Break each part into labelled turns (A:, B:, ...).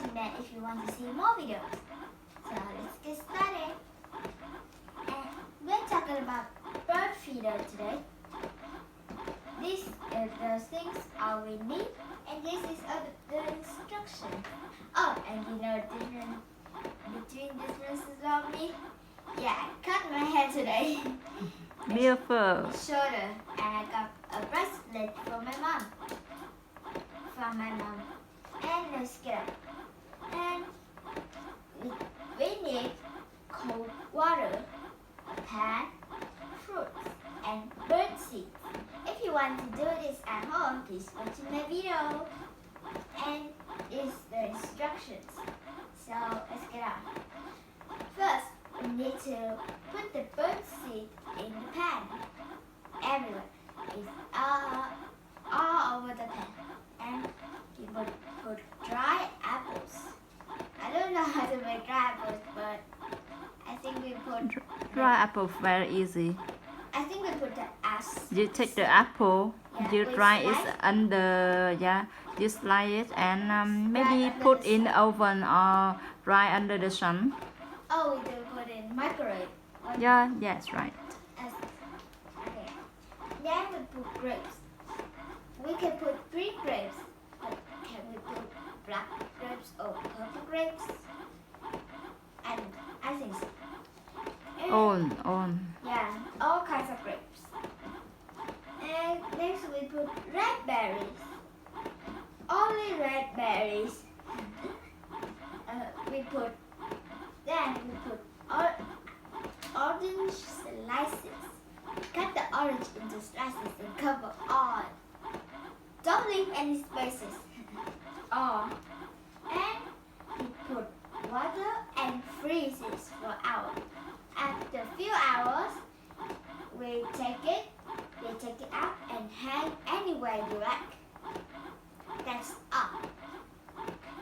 A: comment that if you want to see more videos. So let's get started. And we're talking about bird feeder today. These are the things all we need, and this is the instructions. Oh, and you know between differences of me? Yeah, I cut my hair today.
B: Beautiful.
A: Shoulder, and I got a bracelet for my mom. From my mom. And let's get up. And we need cold water, a pan, fruits, and bird seeds. If you want to do this at home, please watch my video. And these are the instructions. So let's get on. First, we need to put the bird seed in the pan. Everywhere. It's all over the pan. And you put dry apples. I don't know how to make dry apples, but I think we put
B: Dry apple very easy.
A: I think we put the as.
B: You take the apple,
A: Yeah,
B: you
A: we
B: dry it
A: slice.
B: under, you slice it and maybe
A: under
B: put
A: the
B: in the oven or dry under the sun.
A: Oh, we do put in microwave.
B: Yeah, yes, right.
A: Okay. Then we put grapes. We can put green grapes, but can we put black grapes or purple grapes? And I think so. And
B: On.
A: yeah, all kinds of grapes. And next we put red berries. Only red berries. we put orange slices. Cut the orange into slices and cover all. Don't leave any spaces. All. And we put water and freeze it for hours. After a few hours, we take it out and hang anywhere you like. That's all.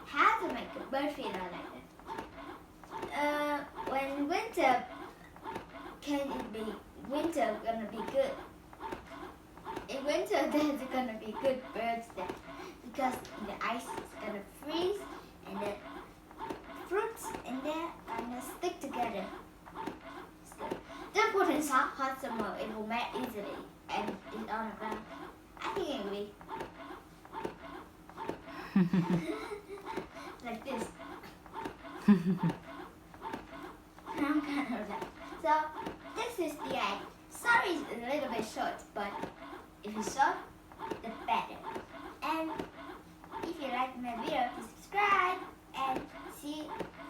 A: How to make a bird feeder like that? When winter, can it be winter gonna be good? In winter, there's gonna be good birds there because the ice is gonna freeze and the fruits in there gonna stick together. Don't put in hot summer, it will melt easily and it's on the ground. I think it will be like this. So this is the end. Sorry it's a little bit short, but if it's short, the better. And if you like my video, please subscribe and see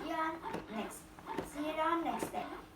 A: you on next time.